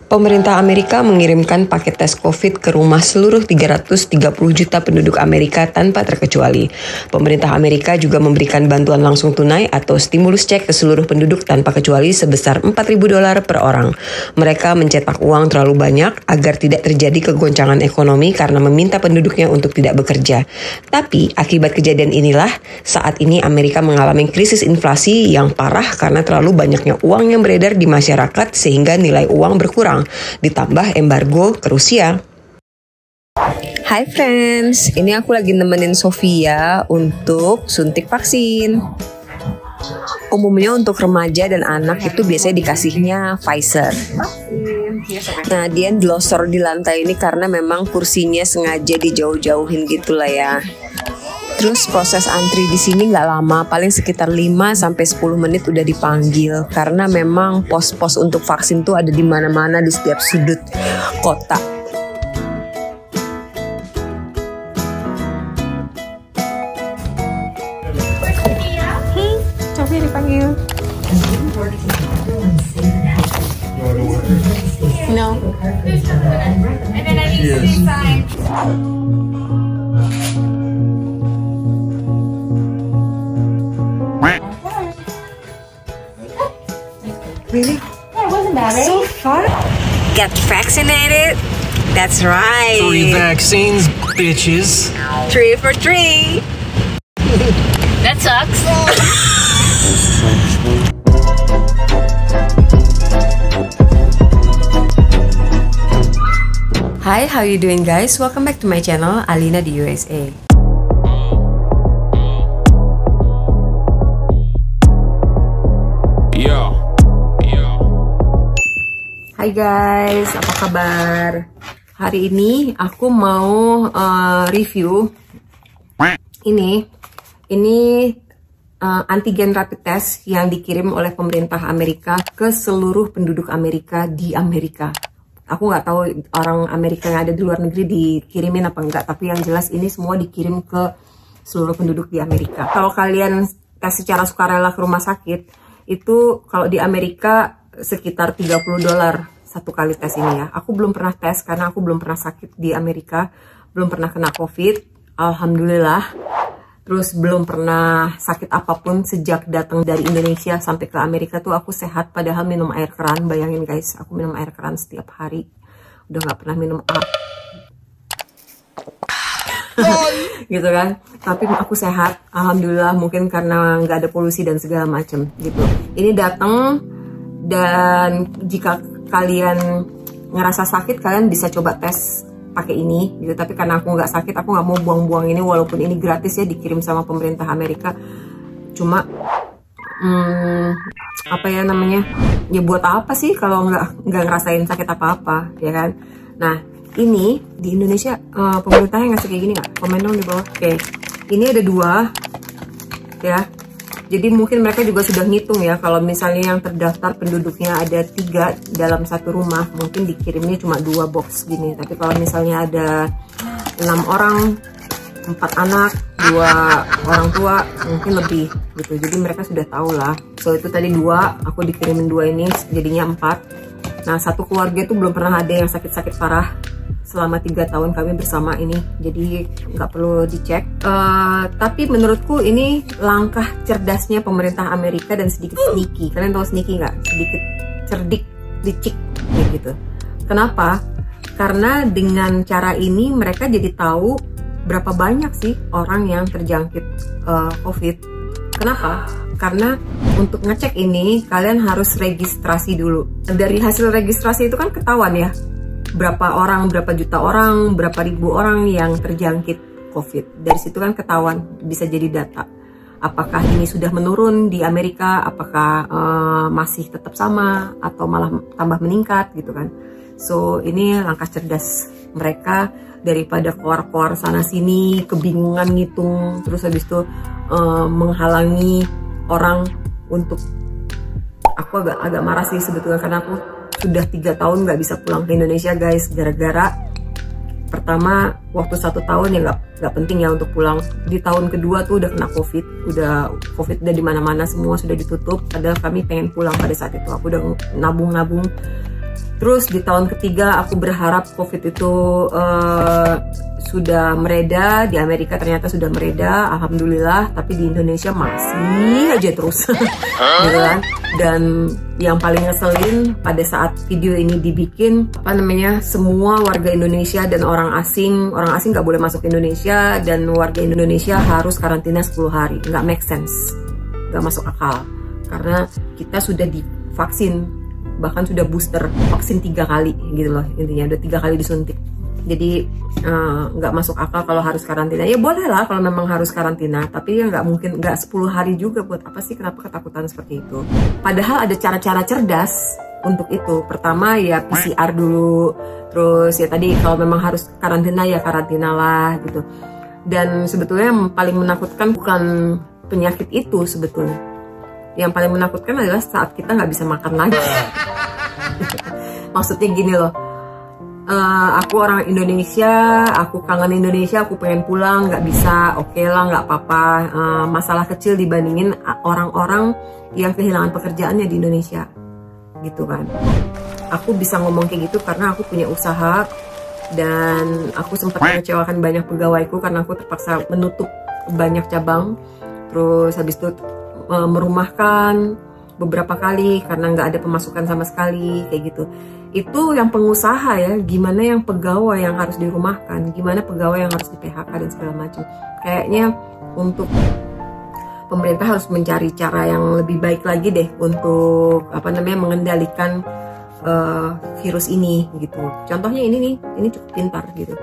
Pemerintah Amerika mengirimkan paket tes COVID ke rumah seluruh 330 juta penduduk Amerika tanpa terkecuali. Pemerintah Amerika juga memberikan bantuan langsung tunai atau stimulus cek ke seluruh penduduk tanpa kecuali sebesar $4.000 per orang. Mereka mencetak uang terlalu banyak agar tidak terjadi kegoncangan ekonomi karena meminta penduduknya untuk tidak bekerja. Tapi akibat kejadian inilah saat ini Amerika mengalami krisis inflasi yang parah karena terlalu banyaknya uang yang beredar di masyarakat sehingga nilai uang berkurang. Ditambah embargo ke Rusia. Hai friends, ini aku lagi nemenin Sofia untuk suntik vaksin. Umumnya untuk remaja dan anak itu biasanya dikasihnya Pfizer. Nah, dia dilosor di lantai ini karena memang kursinya sengaja dijauh-jauhin gitulah ya. Terus proses antri di sini nggak lama, paling sekitar 5-10 menit udah dipanggil. Karena memang pos-pos untuk vaksin tuh ada di mana-mana di setiap sudut kota. Coba dipanggil. No. Really? Yeah, it wasn't bad, right? So far? Get vaccinated? That's right. 3 vaccines, bitches. 3 for 3. That sucks. Hi, how you doing guys? Welcome back to my channel, Alina di USA. Hai guys, apa kabar? Hari ini aku mau review ini antigen rapid test yang dikirim oleh pemerintah Amerika ke seluruh penduduk Amerika di Amerika. Aku nggak tahu orang Amerika yang ada di luar negeri dikirimin apa enggak, tapi yang jelas ini semua dikirim ke seluruh penduduk di Amerika. Kalau kalian tes secara sukarela ke rumah sakit, itu kalau di Amerika sekitar $30 satu kali tes ini ya. Aku belum pernah tes karena aku belum pernah sakit di Amerika, belum pernah kena COVID, alhamdulillah. Terus belum pernah sakit apapun sejak datang dari Indonesia sampai ke Amerika tuh aku sehat, padahal minum air keran. Bayangin guys, aku minum air keran setiap hari, udah nggak pernah minum gitu kan. Tapi aku sehat, alhamdulillah, mungkin karena nggak ada polusi dan segala macem gitu. Ini datang, dan jika kalian ngerasa sakit, kalian bisa coba tes pakai ini gitu. Tapi karena aku nggak sakit, aku nggak mau buang-buang ini, walaupun ini gratis ya, dikirim sama pemerintah Amerika. Cuma apa ya namanya, ya buat apa sih kalau nggak ngerasain sakit apa-apa ya kan. Nah, ini di Indonesia pemerintahnya ngasih kayak gini nggak? Komen dong di bawah. Oke, ini ada 2 ya. Jadi mungkin mereka juga sudah ngitung ya, kalau misalnya yang terdaftar penduduknya ada 3 dalam satu rumah, mungkin dikirimnya cuma 2 box gini. Tapi kalau misalnya ada 6 orang, 4 anak, 2 orang tua, mungkin lebih gitu. Jadi mereka sudah tahu lah. So itu tadi 2, aku dikirimin 2 ini, jadinya 4. Nah, satu keluarga itu belum pernah ada yang sakit-sakit parah selama 3 tahun kami bersama ini, jadi nggak perlu dicek. Tapi menurutku ini langkah cerdasnya pemerintah Amerika dan sedikit sneaky. Kalian tahu sneaky nggak? Sedikit cerdik, licik gitu. Kenapa? Karena dengan cara ini mereka jadi tahu berapa banyak sih orang yang terjangkit COVID. Kenapa? Karena untuk ngecek ini kalian harus registrasi dulu. Dari hasil registrasi itu kan ketahuan ya, berapa orang, berapa juta orang, berapa ribu orang yang terjangkit COVID. Dari situ kan ketahuan, bisa jadi data. Apakah ini sudah menurun di Amerika, apakah masih tetap sama, atau malah tambah meningkat gitu kan. So ini langkah cerdas mereka, daripada keluar-keluar sana-sini, kebingungan ngitung, terus habis itu menghalangi orang untuk... Aku agak marah sih sebetulnya, karena aku sudah 3 tahun nggak bisa pulang ke Indonesia guys, gara-gara pertama waktu 1 tahun ya nggak penting ya untuk pulang. Di tahun kedua tuh udah kena COVID udah di mana-mana, semua sudah ditutup. Padahal kami pengen pulang pada saat itu. Aku udah nabung Terus di tahun ketiga aku berharap COVID itu sudah mereda. Di Amerika ternyata sudah mereda, alhamdulillah. Tapi di Indonesia masih aja terus, gitu kan. Dan yang paling ngeselin pada saat video ini dibikin, semua warga Indonesia dan orang asing nggak boleh masuk Indonesia, dan warga Indonesia harus karantina 10 hari. Nggak make sense, nggak masuk akal. Karena kita sudah divaksin, bahkan sudah booster vaksin 3 kali gitu loh, intinya udah 3 kali disuntik. Jadi nggak masuk akal kalau harus karantina. Ya boleh lah kalau memang harus karantina, tapi ya nggak mungkin, nggak 10 hari juga. Buat apa sih, kenapa ketakutan seperti itu? Padahal ada cara-cara cerdas untuk itu. Pertama ya PCR dulu, terus ya tadi kalau memang harus karantina ya karantina lah gitu. Dan sebetulnya yang paling menakutkan bukan penyakit itu sebetulnya. Yang paling menakutkan adalah saat kita nggak bisa makan lagi. Maksudnya gini loh, aku orang Indonesia, aku kangen Indonesia, aku pengen pulang, nggak bisa, oke lah, nggak apa-apa. Masalah kecil dibandingin orang-orang yang kehilangan pekerjaannya di Indonesia, gitu kan. Aku bisa ngomong kayak gitu karena aku punya usaha, dan aku sempat mengecewakan banyak pegawaiku karena aku terpaksa menutup banyak cabang. Terus habis itu merumahkan beberapa kali karena nggak ada pemasukan sama sekali, kayak gitu. Itu yang pengusaha ya, gimana yang pegawai yang harus dirumahkan, gimana pegawai yang harus di PHK dan segala macam. Kayaknya untuk pemerintah harus mencari cara yang lebih baik lagi deh untuk mengendalikan virus ini gitu. Contohnya ini cukup pintar gitu.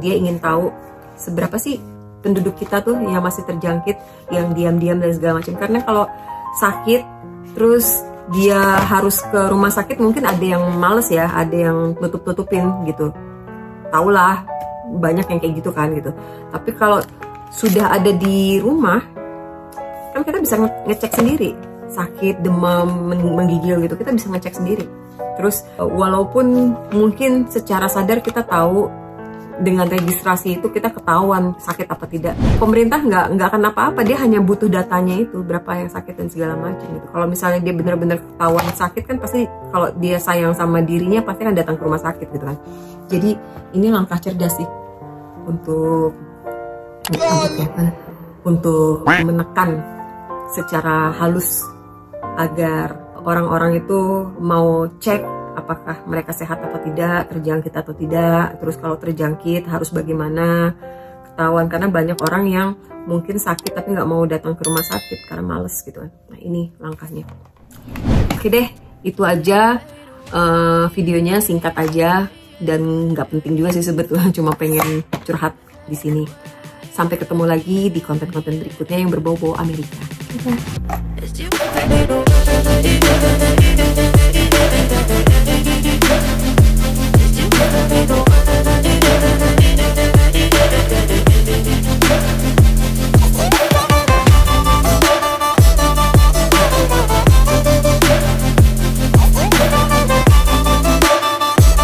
Dia ingin tahu seberapa sih penduduk kita tuh yang masih terjangkit, yang diam-diam dan segala macam. Karena kalau sakit terus dia harus ke rumah sakit, mungkin ada yang males ya, ada yang nutup-nutupin gitu. Taulah banyak yang kayak gitu kan gitu. Tapi kalau sudah ada di rumah, kan kita bisa ngecek sendiri. Sakit, demam, menggigil gitu, kita bisa ngecek sendiri. Terus walaupun mungkin secara sadar kita tahu, dengan registrasi itu kita ketahuan sakit apa tidak. Pemerintah nggak akan apa-apa, dia hanya butuh datanya itu, berapa yang sakit dan segala macam gitu. Kalau misalnya dia benar-benar ketahuan sakit, kan pasti kalau dia sayang sama dirinya pasti kan datang ke rumah sakit gitu kan. Jadi ini langkah cerdas sih untuk menekan secara halus agar orang-orang itu mau cek apakah mereka sehat apa tidak, terjangkit atau tidak. Terus kalau terjangkit harus bagaimana, ketahuan. Karena banyak orang yang mungkin sakit tapi nggak mau datang ke rumah sakit karena males gitu kan. Nah ini langkahnya. Oke deh, itu aja videonya, singkat aja dan nggak penting juga sih sebetulnya, cuma pengen curhat di sini. Sampai ketemu lagi di konten-konten berikutnya yang berbau-bau Amerika.